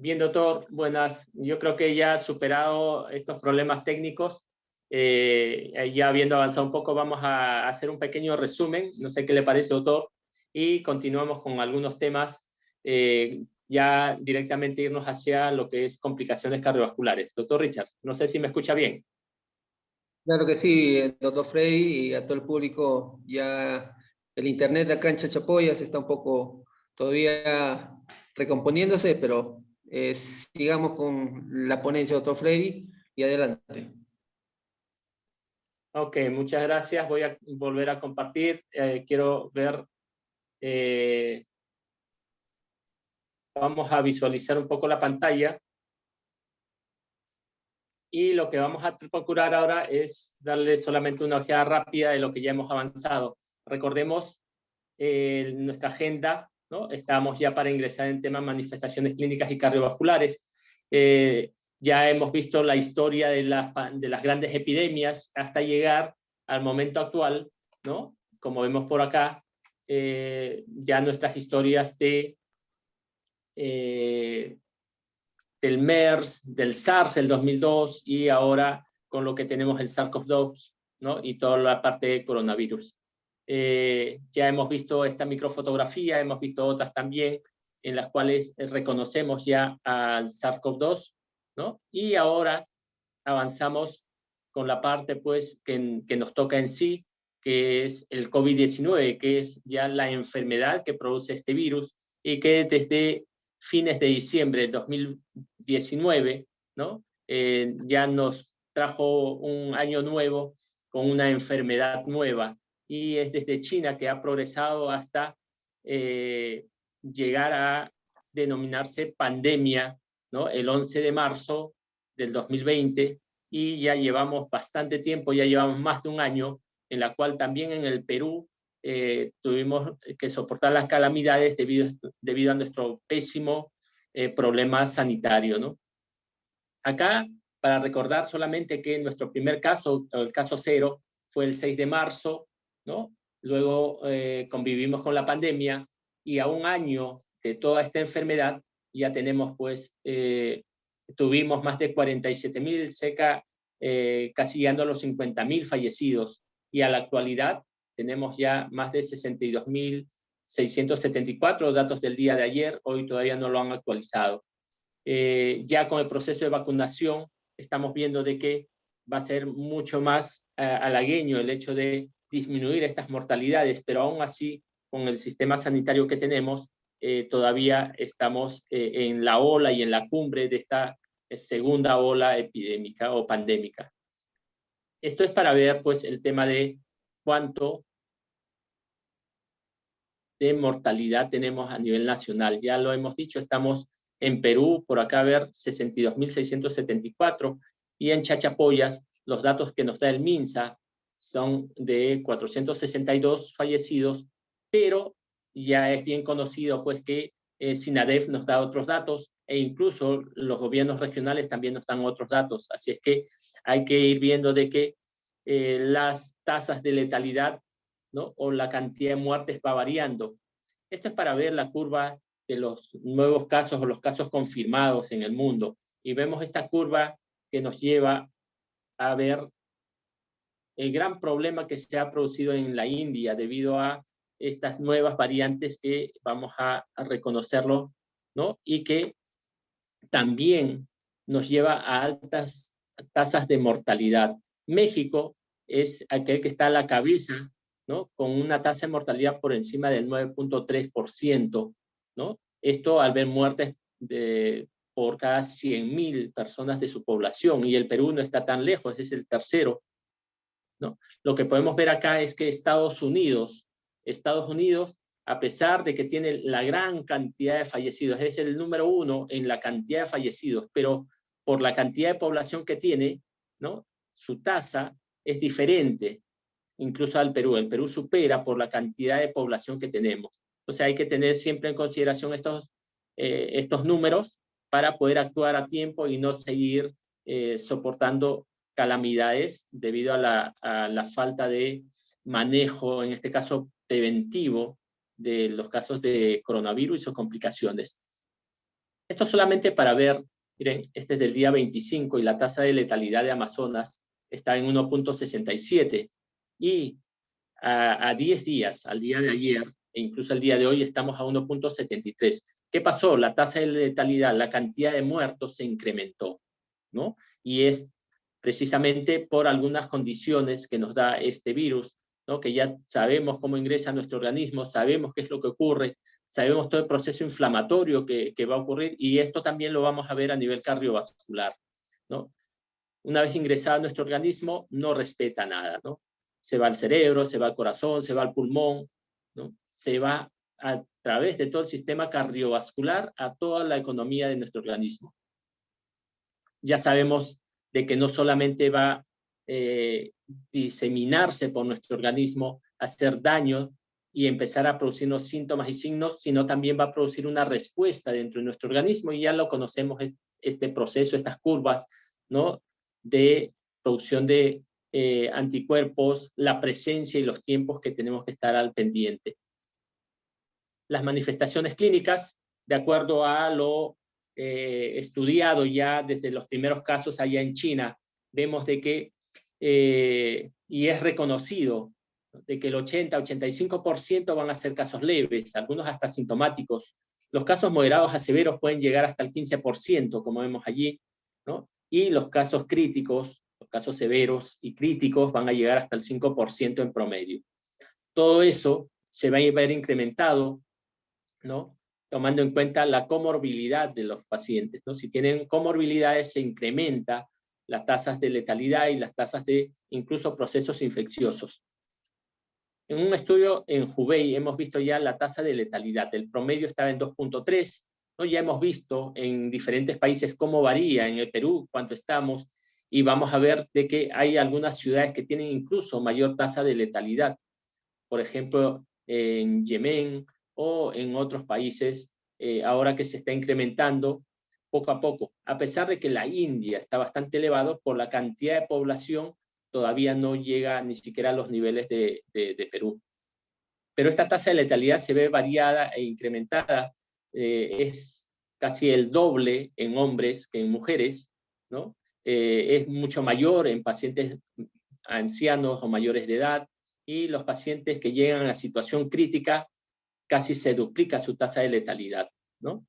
Bien, doctor, buenas. Yo creo que ya superado estos problemas técnicos, ya habiendo avanzado un poco, vamos a hacer un pequeño resumen. No sé qué le parece, doctor, y continuamos con algunos temas, ya directamente irnos hacia lo que es complicaciones cardiovasculares. Doctor Richard, no sé si me escucha bien. Claro que sí, doctor Frey, y a todo el público. Ya el internet de acá en Chachapoyas está un poco todavía recomponiéndose, pero sigamos con la ponencia, doctor Frey, y adelante. Ok, muchas gracias. Voy a volver a compartir. Quiero ver, vamos a visualizar un poco la pantalla. Y lo que vamos a procurar ahora es darle solamente una ojeada rápida de lo que ya hemos avanzado. Recordemos nuestra agenda, ¿no? Estamos ya para ingresar en temas manifestaciones clínicas y cardiovasculares. Ya hemos visto la historia de las grandes epidemias hasta llegar al momento actual, ¿no? Como vemos por acá, ya nuestras historias del MERS, del SARS el 2002 y ahora con lo que tenemos el SARS-CoV-2, ¿no? Y toda la parte de coronavirus. Ya hemos visto esta microfotografía, hemos visto otras también en las cuales reconocemos ya al SARS-CoV-2, ¿no? Y ahora avanzamos con la parte pues que nos toca en sí, que es el COVID-19, que es ya la enfermedad que produce este virus y que desde fines de diciembre del 2019, ¿no? Ya nos trajo un año nuevo con una enfermedad nueva y es desde China que ha progresado hasta llegar a denominarse pandemia, ¿no? El 11 de marzo del 2020 y ya llevamos bastante tiempo, ya llevamos más de un año, en la cual también en el Perú tuvimos que soportar las calamidades debido a nuestro pésimo problema sanitario, ¿no? Acá, para recordar solamente que nuestro primer caso, el caso cero, fue el 6 de marzo, ¿no? Luego convivimos con la pandemia y a un año de toda esta enfermedad ya tenemos pues tuvimos más de 47.000, casi llegando a los 50.000 fallecidos y a la actualidad tenemos ya más de 62.674 datos del día de ayer, hoy todavía no lo han actualizado. Ya con el proceso de vacunación estamos viendo de que va a ser mucho más halagueño el hecho de disminuir estas mortalidades, pero aún así con el sistema sanitario que tenemos todavía estamos en la ola y en la cumbre de esta segunda ola epidémica o pandémica. Esto es para ver pues el tema de cuánto de mortalidad tenemos a nivel nacional. Ya lo hemos dicho, estamos en Perú, por acá a ver 62.674 y en Chachapoyas los datos que nos da el MINSA son de 462 fallecidos, pero ya es bien conocido pues que SINADEF nos da otros datos e incluso los gobiernos regionales también nos dan otros datos. Así es que hay que ir viendo de que las tasas de letalidad, ¿no? O la cantidad de muertes va variando. Esto es para ver la curva de los nuevos casos o los casos confirmados en el mundo. Y vemos esta curva que nos lleva a ver el gran problema que se ha producido en la India debido a estas nuevas variantes que vamos a reconocerlo, ¿no? Y que también nos lleva a altas tasas de mortalidad. México es aquel que está a la cabeza, ¿no? Con una tasa de mortalidad por encima del 9.3%, ¿no? Esto al ver muertes por cada 100.000 personas de su población, y el Perú no está tan lejos, es el tercero, ¿no? Lo que podemos ver acá es que Estados Unidos, a pesar de que tiene la gran cantidad de fallecidos, es el número uno en la cantidad de fallecidos, pero por la cantidad de población que tiene, ¿no? Su tasa es diferente, incluso al Perú. El Perú supera por la cantidad de población que tenemos. Entonces hay que tener siempre en consideración estos números para poder actuar a tiempo y no seguir soportando calamidades debido a la falta de manejo, en este caso preventivo, de los casos de coronavirus y sus complicaciones. Esto solamente para ver, miren, este es del día 25 y la tasa de letalidad de Amazonas está en 1.67 y a 10 días, al día de ayer, e incluso el día de hoy, estamos a 1.73. ¿Qué pasó? La tasa de letalidad, la cantidad de muertos se incrementó, ¿no? Y es precisamente por algunas condiciones que nos da este virus, ¿no? Que ya sabemos cómo ingresa a nuestro organismo, sabemos qué es lo que ocurre, sabemos todo el proceso inflamatorio que va a ocurrir, y esto también lo vamos a ver a nivel cardiovascular, ¿no? Una vez ingresado a nuestro organismo, no respeta nada, ¿no? Se va al cerebro, se va al corazón, se va al pulmón, ¿no? Se va a través de todo el sistema cardiovascular a toda la economía de nuestro organismo. Ya sabemos de que no solamente va a diseminarse por nuestro organismo, hacer daño y empezar a producirnos síntomas y signos, sino también va a producir una respuesta dentro de nuestro organismo, y ya lo conocemos, este proceso, estas curvas, ¿no? De producción de anticuerpos, la presencia y los tiempos que tenemos que estar al pendiente. Las manifestaciones clínicas, de acuerdo a lo estudiado ya desde los primeros casos allá en China, vemos de que, y es reconocido, de que el 80-85% van a ser casos leves, algunos hasta sintomáticos. Los casos moderados a severos pueden llegar hasta el 15%, como vemos allí, ¿no? Y los casos críticos, los casos severos y críticos van a llegar hasta el 5% en promedio. Todo eso se va a ver incrementado, ¿no? Tomando en cuenta la comorbilidad de los pacientes, ¿no? Si tienen comorbilidades, se incrementa las tasas de letalidad y las tasas de incluso procesos infecciosos. En un estudio en Hubei hemos visto ya la tasa de letalidad. El promedio estaba en 2.3, ¿no? Ya hemos visto en diferentes países cómo varía. En el Perú, cuánto estamos, y vamos a ver de que hay algunas ciudades que tienen incluso mayor tasa de letalidad. Por ejemplo, en Yemen o en otros países, ahora que se está incrementando poco a poco. A pesar de que la India está bastante elevado, por la cantidad de población todavía no llega ni siquiera a los niveles de Perú. Pero esta tasa de letalidad se ve variada e incrementada. Es casi el doble en hombres que en mujeres, ¿no? Es mucho mayor en pacientes ancianos o mayores de edad, y los pacientes que llegan a situación crítica casi se duplica su tasa de letalidad, ¿no?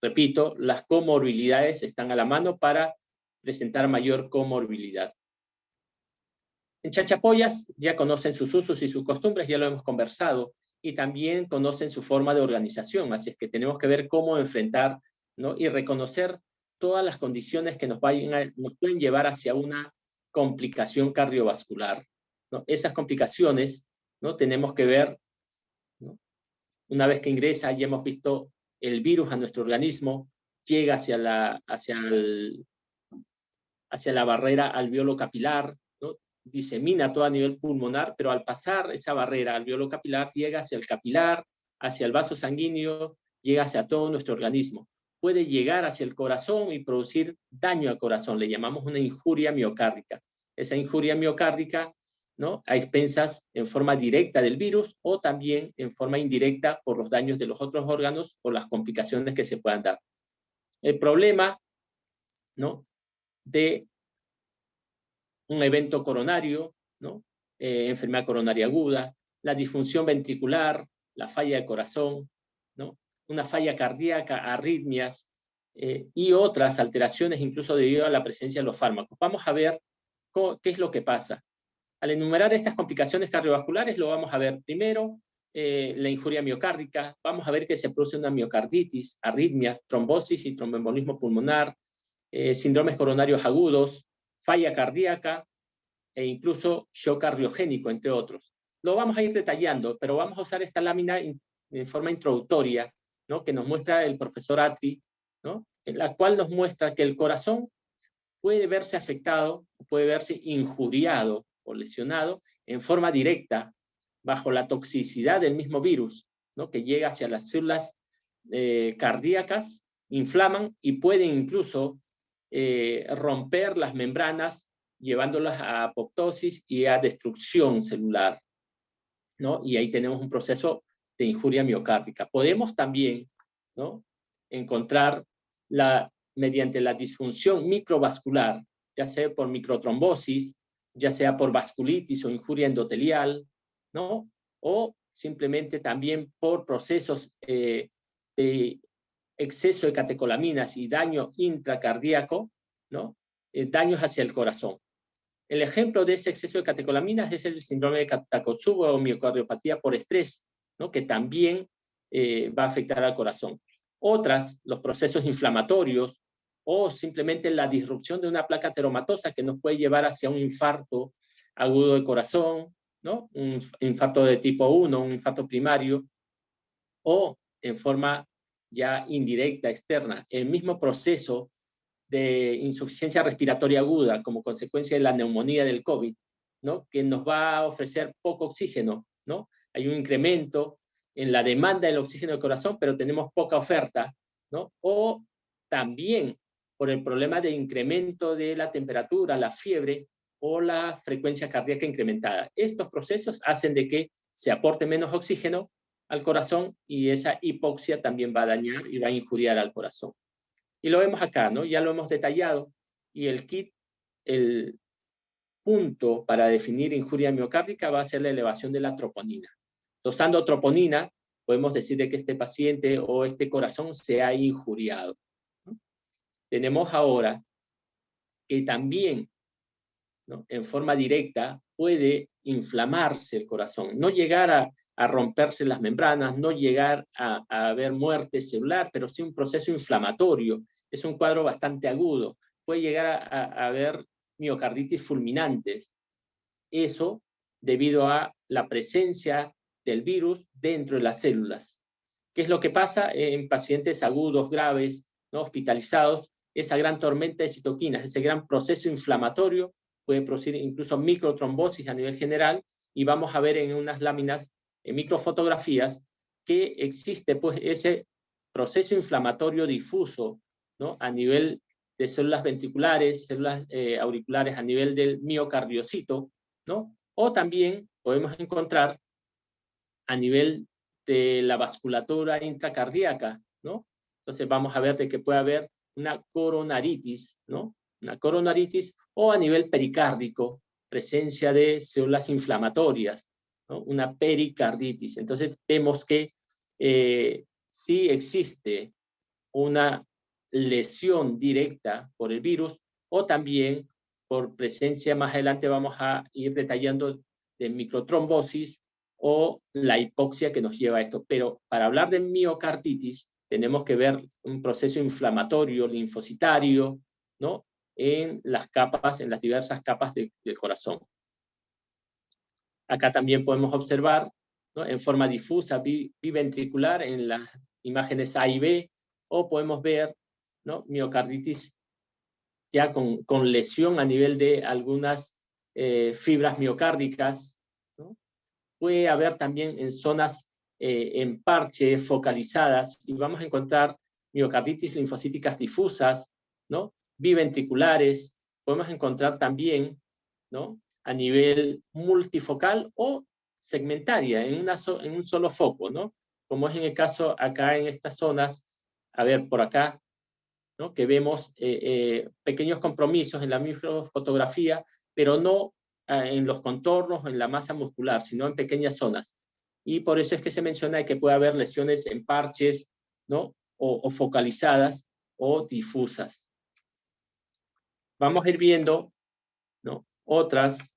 Repito, las comorbilidades están a la mano para presentar mayor comorbilidad. En Chachapoyas ya conocen sus usos y sus costumbres, ya lo hemos conversado, y también conocen su forma de organización, así es que tenemos que ver cómo enfrentar, ¿no? Y reconocer todas las condiciones que nos pueden llevar hacia una complicación cardiovascular, ¿no? Esas complicaciones, ¿no? Tenemos que ver, ¿no? Una vez que ingresa, ya hemos visto el virus a nuestro organismo, llega hacia la barrera alveolo-capilar, ¿no? Disemina todo a nivel pulmonar, pero al pasar esa barrera alveolo-capilar llega hacia el capilar, hacia el vaso sanguíneo, llega hacia todo nuestro organismo. Puede llegar hacia el corazón y producir daño al corazón, le llamamos una injuria miocárdica. Esa injuria miocárdica, ¿no? A expensas en forma directa del virus, o también en forma indirecta por los daños de los otros órganos o las complicaciones que se puedan dar. El problema, ¿no? De un evento coronario, ¿no? Enfermedad coronaria aguda, la disfunción ventricular, la falla del corazón, ¿no? Una falla cardíaca, arritmias y otras alteraciones, incluso debido a la presencia de los fármacos. Vamos a ver qué es lo que pasa. Al enumerar estas complicaciones cardiovasculares, lo vamos a ver primero, la injuria miocárdica, vamos a ver que se produce una miocarditis, arritmias, trombosis y tromboembolismo pulmonar, síndromes coronarios agudos, falla cardíaca e incluso shock cardiogénico, entre otros. Lo vamos a ir detallando, pero vamos a usar esta lámina en forma introductoria, ¿no? Que nos muestra el profesor Atri, ¿no? En la cual nos muestra que el corazón puede verse afectado, puede verse injuriado o lesionado en forma directa bajo la toxicidad del mismo virus, ¿no? Que llega hacia las células cardíacas, inflaman y pueden incluso romper las membranas, llevándolas a apoptosis y a destrucción celular, ¿no? Y ahí tenemos un proceso de injuria miocárdica. Podemos también, ¿no? Encontrar mediante la disfunción microvascular, ya sea por microtrombosis, ya sea por vasculitis o injuria endotelial, ¿no? O simplemente también por procesos de exceso de catecolaminas y daño intracardíaco, ¿no? Daños hacia el corazón. El ejemplo de ese exceso de catecolaminas es el síndrome de Takotsubo o miocardiopatía por estrés, ¿no? Que también va a afectar al corazón. Otras, los procesos inflamatorios o simplemente la disrupción de una placa ateromatosa que nos puede llevar hacia un infarto agudo del corazón, ¿no? Un infarto de tipo 1, un infarto primario, o en forma ya indirecta, externa, el mismo proceso de insuficiencia respiratoria aguda como consecuencia de la neumonía del COVID, ¿no? Que nos va a ofrecer poco oxígeno, ¿no? Hay un incremento en la demanda del oxígeno del corazón, pero tenemos poca oferta, ¿no? O también por el problema de incremento de la temperatura, la fiebre o la frecuencia cardíaca incrementada. Estos procesos hacen de que se aporte menos oxígeno al corazón y esa hipoxia también va a dañar y va a injuriar al corazón. Y lo vemos acá, ¿no? Ya lo hemos detallado. Y el kit, el punto para definir injuria miocárdica va a ser la elevación de la troponina. Dosando troponina, podemos decir de que este paciente o este corazón se ha injuriado, ¿no? Tenemos ahora que también, ¿no? En forma directa puede inflamarse el corazón, no llegar a romperse las membranas, no llegar a haber muerte celular, pero sí un proceso inflamatorio. Es un cuadro bastante agudo. Puede llegar a haber miocarditis fulminantes. Eso debido a la presencia del virus dentro de las células. ¿Qué es lo que pasa en pacientes agudos, graves, ¿no? Hospitalizados? Esa gran tormenta de citoquinas, ese gran proceso inflamatorio puede producir incluso microtrombosis a nivel general, y vamos a ver en unas láminas, en microfotografías, que existe pues ese proceso inflamatorio difuso, ¿no? A nivel de células ventriculares, células auriculares, a nivel del miocardiocito, ¿no? O también podemos encontrar a nivel de la vasculatura intracardíaca, ¿no? Entonces vamos a ver de que puede haber una coronaritis, ¿no? Una coronaritis, o a nivel pericárdico, presencia de células inflamatorias, ¿no? Una pericarditis. Entonces vemos que sí existe una lesión directa por el virus, o también por presencia, más adelante vamos a ir detallando, de microtrombosis o la hipoxia que nos lleva a esto. Pero para hablar de miocarditis tenemos que ver un proceso inflamatorio, linfocitario, ¿no? En las capas, en las diversas capas del corazón. Acá también podemos observar, ¿no? En forma difusa, biventricular, en las imágenes A y B, o podemos ver, ¿no? Miocarditis ya con lesión a nivel de algunas fibras miocárdicas, ¿no? Puede haber también en zonas en parche focalizadas, y vamos a encontrar miocarditis linfocíticas difusas, ¿no? Biventriculares. Podemos encontrar también, ¿no? A nivel multifocal o segmentaria, en un solo foco, ¿no? Como es en el caso acá en estas zonas, a ver, por acá, ¿no? Que vemos pequeños compromisos en la microfotografía, pero no en los contornos o en la masa muscular, sino en pequeñas zonas. Y por eso es que se menciona que puede haber lesiones en parches, ¿no? O focalizadas o difusas. Vamos a ir viendo, ¿no? Otras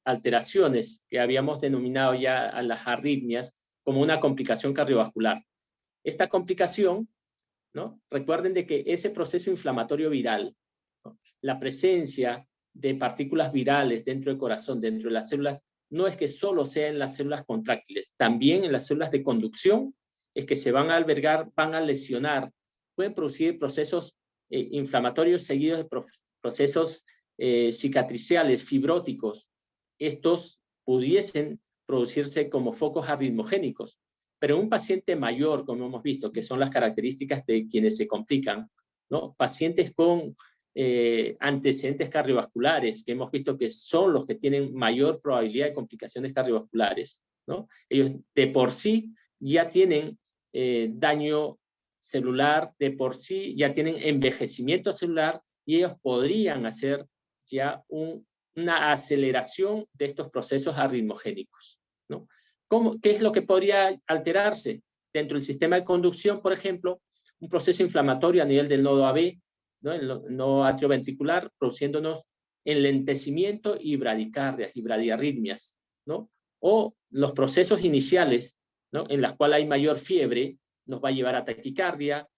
alteraciones que habíamos denominado ya a las arritmias como una complicación cardiovascular. Esta complicación, ¿no? Recuerden de que ese proceso inflamatorio viral, ¿no? La presencia de partículas virales dentro del corazón, dentro de las células, no es que solo sea en las células contráctiles, también en las células de conducción es que se van a albergar, van a lesionar, pueden producir procesos inflamatorios seguidos de procesos cicatriciales, fibróticos. Estos pudiesen producirse como focos arritmogénicos. Pero un paciente mayor, como hemos visto, que son las características de quienes se complican, ¿no? Pacientes con antecedentes cardiovasculares, que hemos visto que son los que tienen mayor probabilidad de complicaciones cardiovasculares, ¿no? Ellos de por sí ya tienen daño celular de por sí ya tienen envejecimiento celular y ellos podrían hacer ya una aceleración de estos procesos arritmogénicos, ¿no? ¿Qué es lo que podría alterarse? Dentro del sistema de conducción, por ejemplo, un proceso inflamatorio a nivel del nodo AB, ¿no? El nodo atrioventricular, produciéndonos enlentecimiento y bradicardias y bradiarritmias, ¿no? O los procesos iniciales, ¿no? En las cuales hay mayor fiebre, nos va a llevar a taquicardia.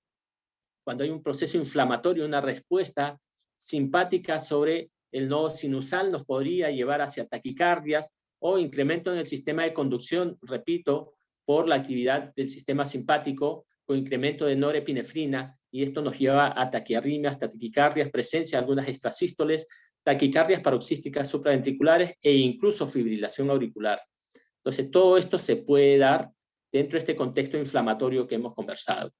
Cuando hay un proceso inflamatorio, una respuesta simpática sobre el nodo sinusal nos podría llevar hacia taquicardias o incremento en el sistema de conducción, repito, por la actividad del sistema simpático con incremento de norepinefrina, y esto nos lleva a taquiarritmias, taquicardias, presencia de algunas extrasístoles, taquicardias paroxísticas supraventriculares e incluso fibrilación auricular. Entonces, todo esto se puede dar dentro de este contexto inflamatorio que hemos conversado.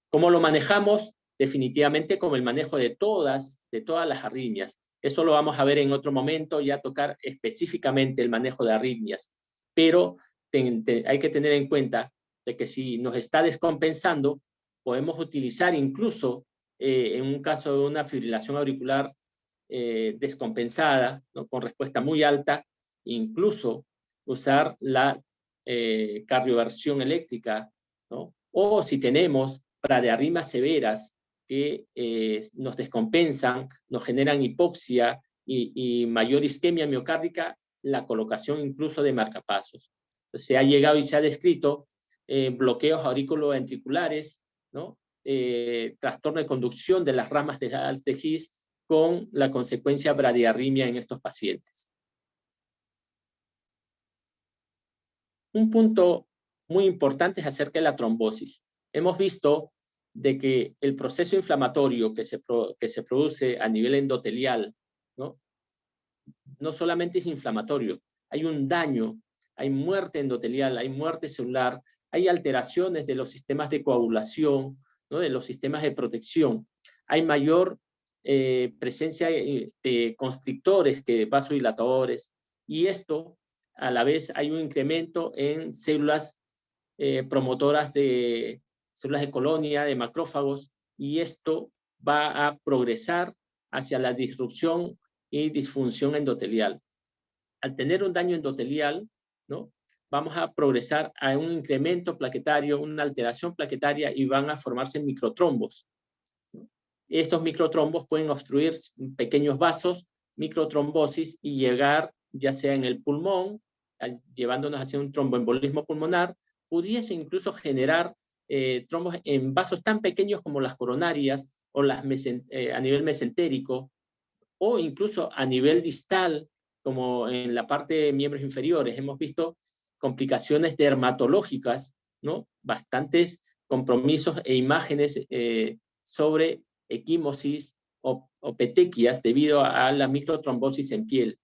¿Cómo lo manejamos? Definitivamente como el manejo de todas las arritmias. Eso lo vamos a ver en otro momento, ya tocar específicamente el manejo de arritmias. Pero hay que tener en cuenta de que si nos está descompensando, podemos utilizar incluso en un caso de una fibrilación auricular descompensada, ¿no? Con respuesta muy alta, incluso usar la cardioversión eléctrica, ¿no? O si tenemos bradiarritmias severas que nos descompensan, nos generan hipoxia y mayor isquemia miocárdica, la colocación incluso de marcapasos. Se ha llegado y se ha descrito bloqueos auriculoventriculares, ¿no? Trastorno de conducción de las ramas de His con la consecuencia bradiarritmia en estos pacientes. Un punto muy importante es acerca de la trombosis. Hemos visto de que el proceso inflamatorio que se produce a nivel endotelial, ¿no? No solamente es inflamatorio, hay un daño, hay muerte endotelial, hay muerte celular, hay alteraciones de los sistemas de coagulación, ¿no? De los sistemas de protección, hay mayor presencia de constrictores que de vasodilatadores, y esto a la vez hay un incremento en células promotoras de células de colonia, de macrófagos, y esto va a progresar hacia la disrupción y disfunción endotelial. Al tener un daño endotelial, ¿no? Vamos a progresar a un incremento plaquetario, una alteración plaquetaria, y van a formarse microtrombos, ¿no? Estos microtrombos pueden obstruir pequeños vasos, microtrombosis, y llegar ya sea en el pulmón, llevándonos hacia un tromboembolismo pulmonar, pudiese incluso generar trombos en vasos tan pequeños como las coronarias o a nivel mesentérico, o incluso a nivel distal, como en la parte de miembros inferiores. Hemos visto complicaciones dermatológicas, ¿no? Bastantes compromisos e imágenes sobre equimosis o petequias debido a la microtrombosis en piel.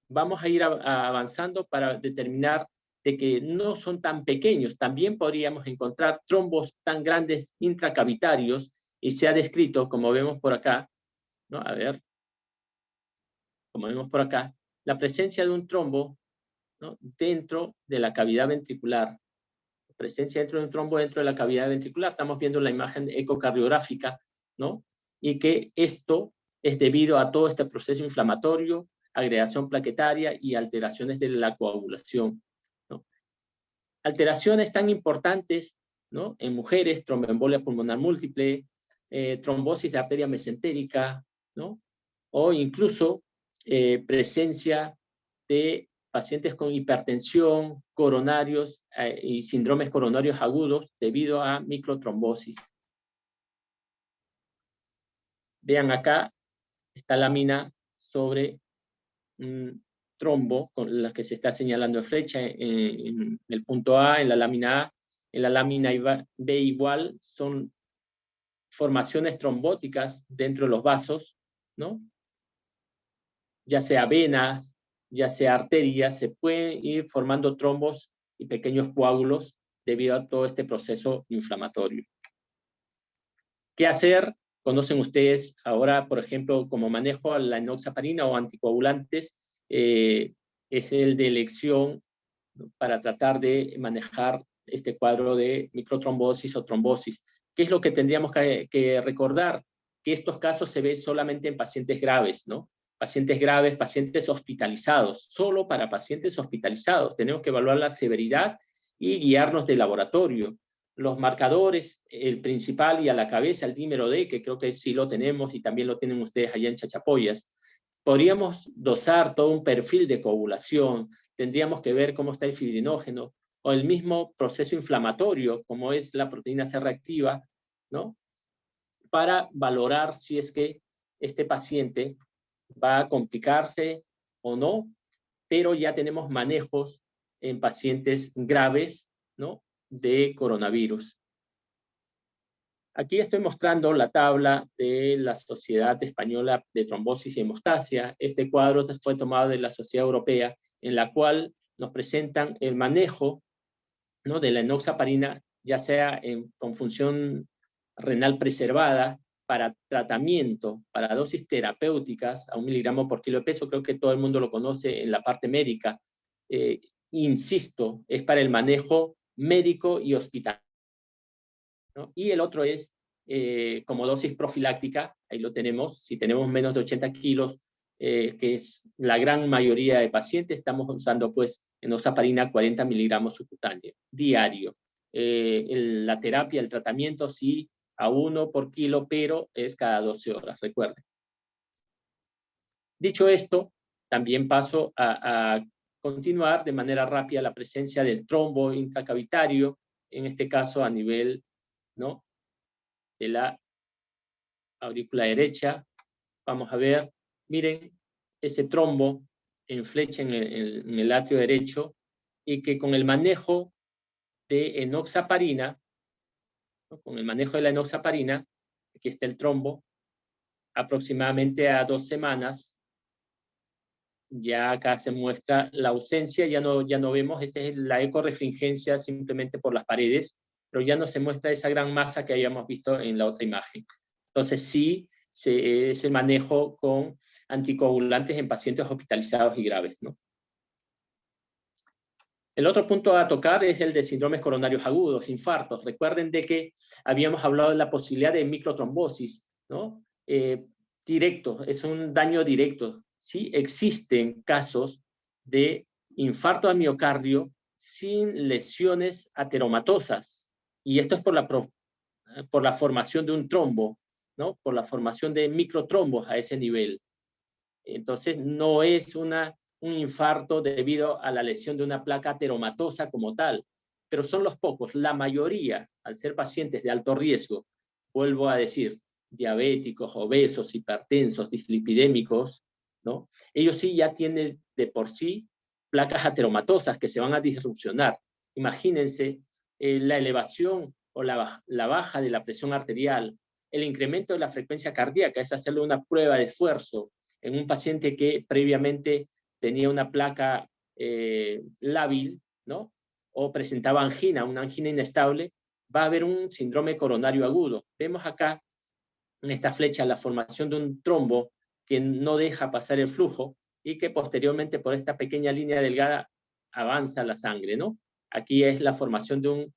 Vamos a ir avanzando para determinar de que no son tan pequeños. También podríamos encontrar trombos tan grandes intracavitarios, y se ha descrito, como vemos por acá, ¿no? A ver, como vemos por acá, la presencia de un trombo, ¿no? Dentro de la cavidad ventricular. Presencia dentro de un trombo dentro de la cavidad ventricular. Estamos viendo la imagen ecocardiográfica, ¿no? Y que esto es debido a todo este proceso inflamatorio, agregación plaquetaria y alteraciones de la coagulación, ¿no? Alteraciones tan importantes, ¿no? En mujeres, tromboembolia pulmonar múltiple, trombosis de arteria mesentérica, ¿no? O incluso presencia de pacientes con hipertensión, coronarios y síndromes coronarios agudos debido a microtrombosis. Vean acá esta lámina sobre un trombo con la que se está señalando en flecha en el punto A, en la lámina A. En la lámina B igual son formaciones trombóticas dentro de los vasos, ¿no? Ya sea venas, ya sea arterias, se pueden ir formando trombos y pequeños coágulos debido a todo este proceso inflamatorio. ¿Qué hacer? Conocen ustedes ahora, por ejemplo, como manejo a la enoxaparina o anticoagulantes, es el de elección para tratar de manejar este cuadro de microtrombosis o trombosis. ¿Qué es lo que tendríamos que recordar? Que estos casos se ven solamente en pacientes graves, ¿no? Pacientes graves, pacientes hospitalizados, solo para pacientes hospitalizados. Tenemos que evaluar la severidad y guiarnos del laboratorio. Los marcadores, el principal y a la cabeza, el dímero D, que creo que sí lo tenemos y también lo tienen ustedes allá en Chachapoyas. Podríamos dosar todo un perfil de coagulación, tendríamos que ver cómo está el fibrinógeno o el mismo proceso inflamatorio, como es la proteína C reactiva, ¿no? Para valorar si es que este paciente va a complicarse o no, pero ya tenemos manejos en pacientes graves, ¿no? De coronavirus. Aquí estoy mostrando la tabla de la Sociedad Española de Trombosis y Hemostasia. Este cuadro fue tomado de la Sociedad Europea, en la cual nos presentan el manejo, ¿no? De la enoxaparina, ya sea con función renal preservada, para tratamiento, para dosis terapéuticas a 1 miligramo por kilo de peso. Creo que todo el mundo lo conoce en la parte médica. Insisto, es para el manejo médico y hospitalario, ¿no? Y el otro es como dosis profiláctica, ahí lo tenemos, si tenemos menos de 80 kilos, que es la gran mayoría de pacientes, estamos usando pues enoxaparina 40 miligramos subcutáneo, diario. La terapia, el tratamiento, sí, a 1 por kilo, pero es cada 12 horas, recuerden. Dicho esto, también paso a continuar de manera rápida la presencia del trombo intracavitario, en este caso a nivel, ¿no? De la aurícula derecha. Vamos a ver, miren, ese trombo en flecha en el atrio derecho, y que con el manejo de enoxaparina, ¿no? Con el manejo de la enoxaparina, aquí está el trombo, aproximadamente a 2 semanas, ya acá se muestra la ausencia, ya no vemos, esta es la ecorefringencia simplemente por las paredes, pero ya no se muestra esa gran masa que habíamos visto en la otra imagen. Entonces sí, es el manejo con anticoagulantes en pacientes hospitalizados y graves, ¿no? El otro punto a tocar es el de síndromes coronarios agudos, infartos. Recuerden de que habíamos hablado de la posibilidad de microtrombosis, ¿no? Directo, es un daño directo. Sí existen casos de infarto al miocardio sin lesiones ateromatosas, y esto es por la formación de un trombo, ¿no? Por la formación de microtrombos a ese nivel. Entonces no es un infarto debido a la lesión de una placa ateromatosa como tal, pero son los pocos. La mayoría, al ser pacientes de alto riesgo, vuelvo a decir, diabéticos, obesos, hipertensos, dislipidémicos, ¿no? Ellos sí ya tienen de por sí placas ateromatosas que se van a disrupcionar. Imagínense la elevación o la baja de la presión arterial, el incremento de la frecuencia cardíaca, es hacerle una prueba de esfuerzo en un paciente que previamente tenía una placa lábil, ¿no? O presentaba angina, una angina inestable, va a haber un síndrome coronario agudo. Vemos acá en esta flecha la formación de un trombo que no deja pasar el flujo y que posteriormente por esta pequeña línea delgada avanza la sangre, ¿no? Aquí es la formación de un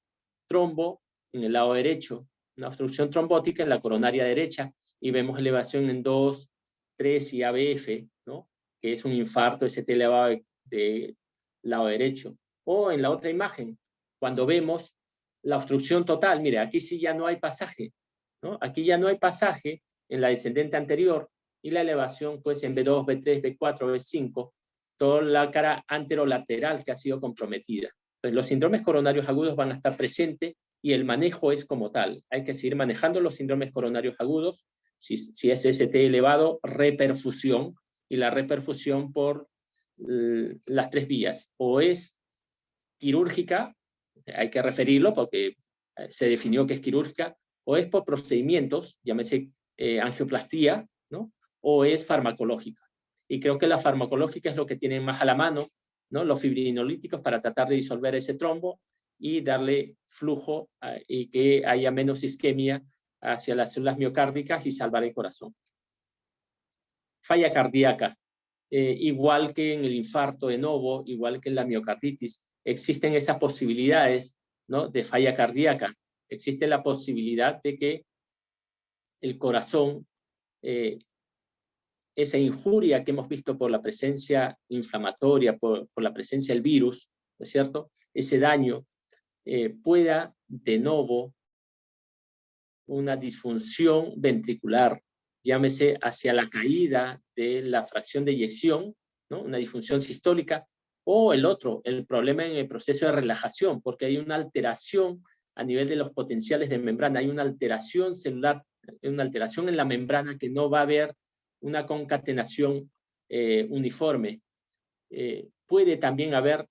trombo en el lado derecho, una obstrucción trombótica en la coronaria derecha, y vemos elevación en 2, 3 y ABF, ¿no? Que es un infarto ST elevado de lado derecho. O en la otra imagen, cuando vemos la obstrucción total, mire, aquí sí ya no hay pasaje, ¿no? Aquí ya no hay pasaje en la descendente anterior, y la elevación pues en B2, B3, B4, B5, toda la cara anterolateral que ha sido comprometida. Entonces, los síndromes coronarios agudos van a estar presentes y el manejo es como tal. Hay que seguir manejando los síndromes coronarios agudos. Si es ST elevado, reperfusión, y la reperfusión por las 3 vías. O es quirúrgica, hay que referirlo porque se definió que es quirúrgica, o es por procedimientos, llámese angioplastía, ¿no? O es farmacológica. Y creo que la farmacológica es lo que tienen más a la mano, ¿no? Los fibrinolíticos, para tratar de disolver ese trombo y darle flujo y que haya menos isquemia hacia las células miocárdicas y salvar el corazón. Falla cardíaca. Igual que en el infarto de novo, igual que en la miocarditis, existen esas posibilidades, ¿no?, de falla cardíaca. Existe la posibilidad de que el corazón, esa injuria que hemos visto por la presencia inflamatoria, por la presencia del virus, ¿no es cierto?, ese daño pueda de nuevo una disfunción ventricular, llámese hacia la caída de la fracción de eyección, ¿no?, una disfunción sistólica, o el problema en el proceso de relajación, porque hay una alteración a nivel de los potenciales de membrana, hay una alteración celular, una alteración en la membrana que no va a haber una concatenación uniforme. Puede también haber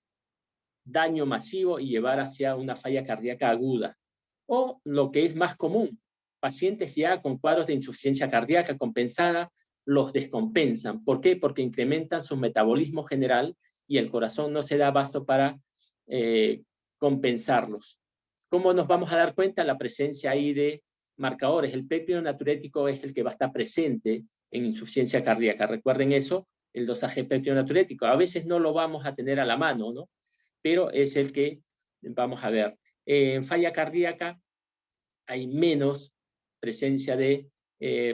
daño masivo y llevar hacia una falla cardíaca aguda. O lo que es más común, pacientes ya con cuadros de insuficiencia cardíaca compensada los descompensan. ¿Por qué? Porque incrementan su metabolismo general y el corazón no se da abasto para compensarlos. ¿Cómo nos vamos a dar cuenta? La presencia ahí de marcadores. El péptido natriurético es el que va a estar presente en insuficiencia cardíaca. Recuerden eso, el dosaje péptido natriurético. A veces no lo vamos a tener a la mano, ¿no?, pero es el que vamos a ver. En falla cardíaca hay menos presencia de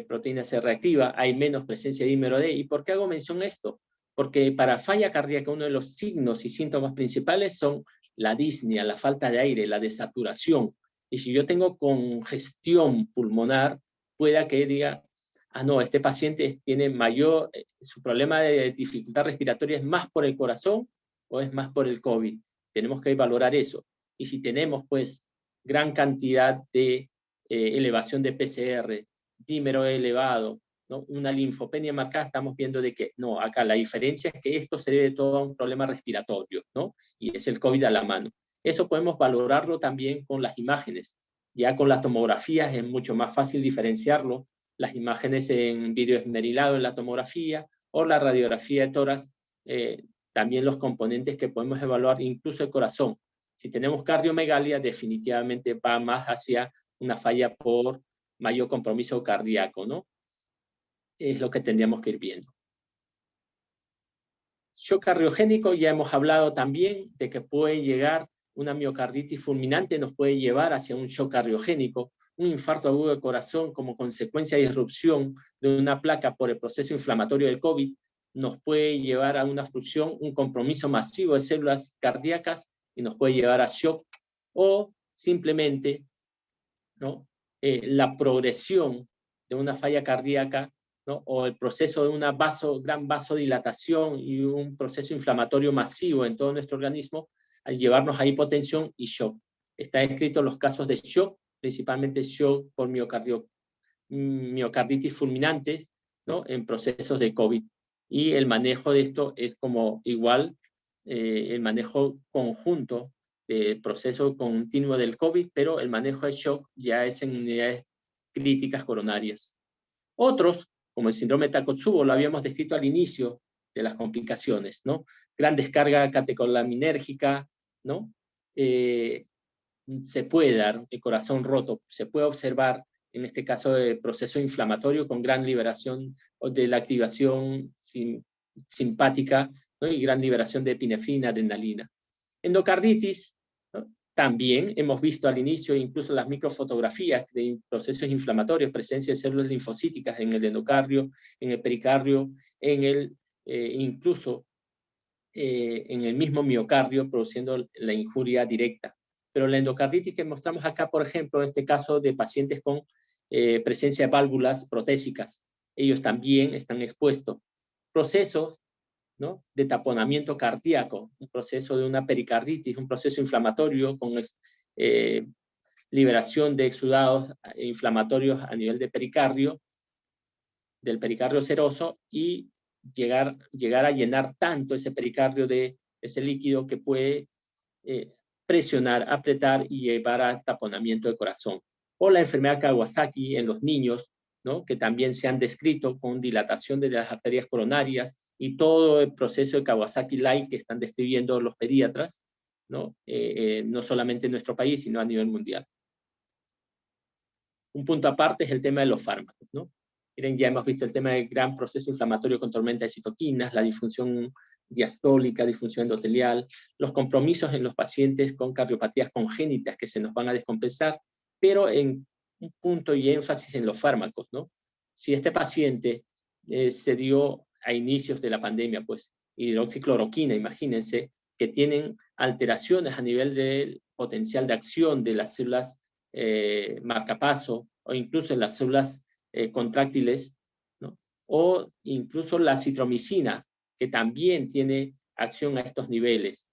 proteína C reactiva, hay menos presencia de dímero D. ¿Y por qué hago mención a esto? Porque para falla cardíaca uno de los signos y síntomas principales son la disnea, la falta de aire, la desaturación. Y si yo tengo congestión pulmonar, pueda que diga, ah, no, este paciente tiene mayor, su problema de dificultad respiratoria es más por el corazón o es más por el COVID. Tenemos que valorar eso. Y si tenemos, pues, gran cantidad de elevación de PCR, dímero elevado, ¿no?, una linfopenia marcada, estamos viendo de que, no, acá la diferencia es que esto se debe todo a un problema respiratorio, ¿no?, y es el COVID a la mano. Eso podemos valorarlo también con las imágenes. Ya con las tomografías es mucho más fácil diferenciarlo. Las imágenes en vídeo esmerilado en la tomografía o la radiografía de tórax, también los componentes que podemos evaluar, incluso el corazón. Si tenemos cardiomegalia, definitivamente va más hacia una falla por mayor compromiso cardíaco, ¿no? Es lo que tendríamos que ir viendo. Shock cardiogénico, ya hemos hablado también de que puede llegar una miocarditis fulminante, nos puede llevar hacia un shock cardiogénico, un infarto agudo de corazón como consecuencia de irrupción de una placa por el proceso inflamatorio del COVID, nos puede llevar a una obstrucción, un compromiso masivo de células cardíacas y nos puede llevar a shock, o simplemente, ¿no?, la progresión de una falla cardíaca, ¿no?, o el proceso de una gran vasodilatación y un proceso inflamatorio masivo en todo nuestro organismo, al llevarnos a hipotensión y shock. Está escrito los casos de shock, principalmente shock por miocarditis fulminantes, ¿no?, en procesos de COVID. Y el manejo de esto es como igual, el manejo conjunto del proceso continuo del COVID, pero el manejo de shock ya es en unidades críticas coronarias. Otros, como el síndrome de Takotsubo, lo habíamos descrito al inicio de las complicaciones, ¿no? Gran descarga catecolaminérgica, ¿no? Se puede dar el corazón roto, se puede observar en este caso el proceso inflamatorio con gran liberación de la activación simpática, ¿no?, y gran liberación de epinefrina, adrenalina. Endocarditis, ¿no?, también hemos visto al inicio incluso las microfotografías de procesos inflamatorios, presencia de células linfocíticas en el endocardio, en el pericardio, incluso en el mismo miocardio, produciendo la injuria directa. Pero la endocarditis que mostramos acá, por ejemplo, en este caso de pacientes con presencia de válvulas protésicas, ellos también están expuestos. Procesos, ¿no?, de taponamiento cardíaco, un proceso de una pericarditis, un proceso inflamatorio con liberación de exudados inflamatorios a nivel de pericardio, del pericardio seroso, y llegar a llenar tanto ese pericardio de ese líquido que puede presionar, apretar y llevar a taponamiento del corazón. O la enfermedad Kawasaki en los niños, ¿no?, que también se han descrito con dilatación de las arterias coronarias y todo el proceso de Kawasaki-like que están describiendo los pediatras, ¿no?, no solamente en nuestro país, sino a nivel mundial. Un punto aparte es el tema de los fármacos, ¿no? Miren, ya hemos visto el tema del gran proceso inflamatorio con tormenta de citoquinas, la disfunción diastólica, disfunción endotelial, los compromisos en los pacientes con cardiopatías congénitas que se nos van a descompensar, pero en un punto y énfasis en los fármacos, ¿no? Si este paciente se dio a inicios de la pandemia, pues hidroxicloroquina, imagínense, que tienen alteraciones a nivel del potencial de acción de las células marcapaso o incluso en las células contráctiles, ¿no? O incluso la citromicina, que también tiene acción a estos niveles,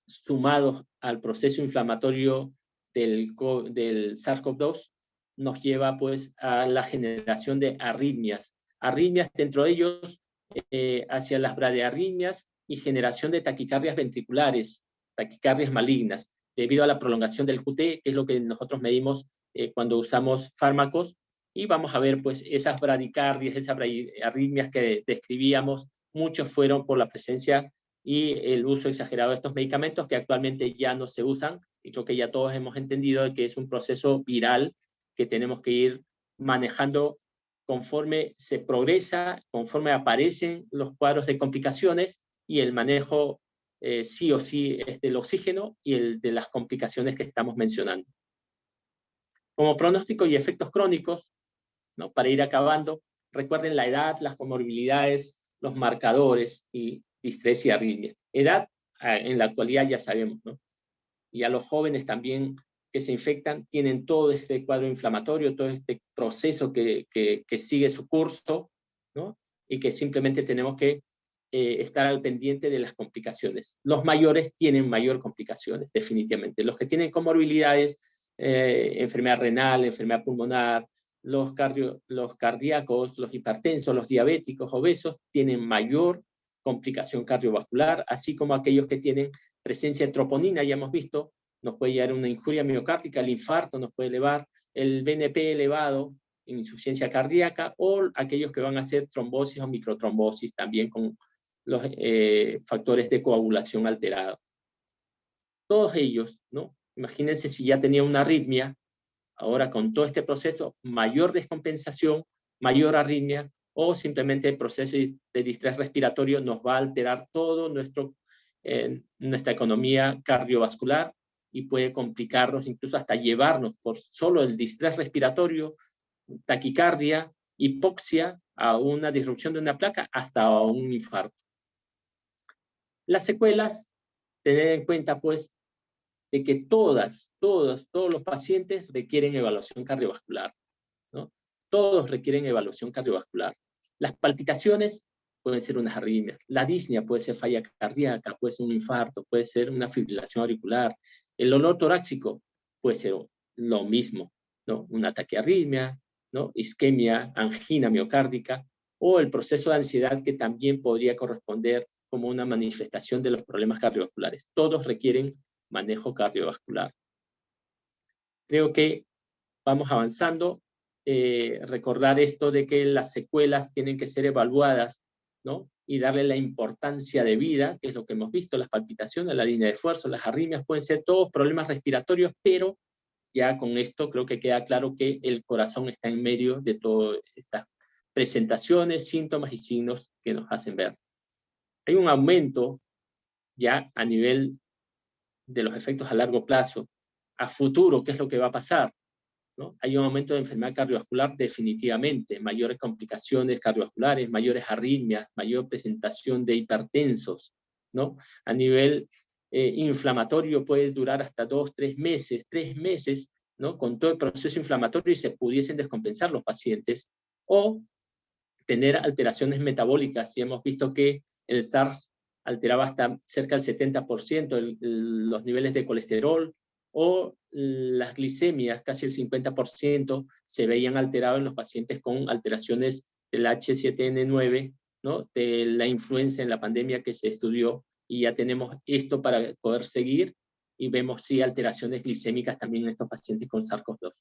sumados al proceso inflamatorio del SARS-CoV-2, nos lleva pues a la generación de arritmias. Arritmias, dentro de ellos, hacia las bradiarritmias y generación de taquicardias ventriculares, taquicardias malignas, debido a la prolongación del QT, que es lo que nosotros medimos cuando usamos fármacos, y vamos a ver pues esas bradicardias, esas arritmias que describíamos, muchos fueron por la presencia y el uso exagerado de estos medicamentos que actualmente ya no se usan, y creo que ya todos hemos entendido que es un proceso viral que tenemos que ir manejando conforme se progresa, conforme aparecen los cuadros de complicaciones, y el manejo sí o sí es del oxígeno y el de las complicaciones que estamos mencionando. Como pronóstico y efectos crónicos, ¿no? Para ir acabando, recuerden la edad, las comorbilidades, los marcadores y distrés y arritmias. Edad, en la actualidad ya sabemos, ¿no? Y a los jóvenes también que se infectan tienen todo este cuadro inflamatorio, todo este proceso que sigue su curso, ¿no? Y que simplemente tenemos que estar al pendiente de las complicaciones. Los mayores tienen mayor complicaciones, definitivamente. Los que tienen comorbilidades, enfermedad renal, enfermedad pulmonar, los cardíacos, los hipertensos, los diabéticos, obesos, tienen mayor complicación cardiovascular, así como aquellos que tienen presencia de troponina, ya hemos visto, nos puede llevar una injuria miocárdica, el infarto nos puede elevar, el BNP elevado, insuficiencia cardíaca, o aquellos que van a hacer trombosis o microtrombosis también con los factores de coagulación alterados. Todos ellos, ¿no? Imagínense si ya tenía una arritmia, ahora con todo este proceso, mayor descompensación, mayor arritmia, o simplemente el proceso de distrés respiratorio nos va a alterar todo nuestra economía cardiovascular y puede complicarnos, incluso hasta llevarnos por solo el distrés respiratorio, taquicardia, hipoxia, a una disrupción de una placa, hasta a un infarto. Las secuelas, tener en cuenta pues de que todos los pacientes requieren evaluación cardiovascular, ¿no? Todos requieren evaluación cardiovascular. Las palpitaciones pueden ser unas arritmias, la disnea puede ser falla cardíaca, puede ser un infarto, puede ser una fibrilación auricular, el olor torácico puede ser lo mismo, ¿no? Una taquiarritmia, ¿no? Isquemia, angina miocárdica, o el proceso de ansiedad que también podría corresponder como una manifestación de los problemas cardiovasculares. Todos requieren manejo cardiovascular. Creo que vamos avanzando. Recordar esto de que las secuelas tienen que ser evaluadas, ¿no? Y darle la importancia de vida, que es lo que hemos visto, las palpitaciones, la línea de esfuerzo, las arritmias, pueden ser todos problemas respiratorios, pero ya con esto creo que queda claro que el corazón está en medio de todas estas presentaciones, síntomas y signos que nos hacen ver. Hay un aumento ya a nivel de los efectos a largo plazo. A futuro, ¿qué es lo que va a pasar? ¿No? Hay un aumento de enfermedad cardiovascular definitivamente, mayores complicaciones cardiovasculares, mayores arritmias, mayor presentación de hipertensos, ¿no? A nivel inflamatorio puede durar hasta 3 meses, ¿no? Con todo el proceso inflamatorio y se pudiesen descompensar los pacientes, o tener alteraciones metabólicas. Y hemos visto que el SARS alteraba hasta cerca del 70% los niveles de colesterol, o las glicemias, casi el 50%, se veían alterados en los pacientes con alteraciones del H7N9, ¿no? De la influenza en la pandemia que se estudió, y ya tenemos esto para poder seguir, y vemos sí alteraciones glicémicas también en estos pacientes con SARS-CoV-2.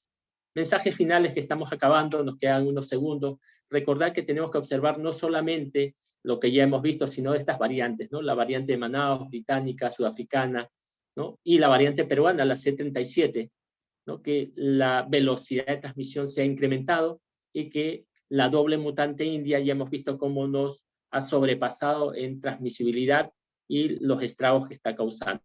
Mensajes finales, que estamos acabando, nos quedan unos segundos. Recordar que tenemos que observar no solamente lo que ya hemos visto, sino estas variantes, ¿no? La variante de Manaus, británica, sudafricana, ¿no? Y la variante peruana, la C37, ¿no? Que la velocidad de transmisión se ha incrementado y que la doble mutante india ya hemos visto cómo nos ha sobrepasado en transmisibilidad y los estragos que está causando.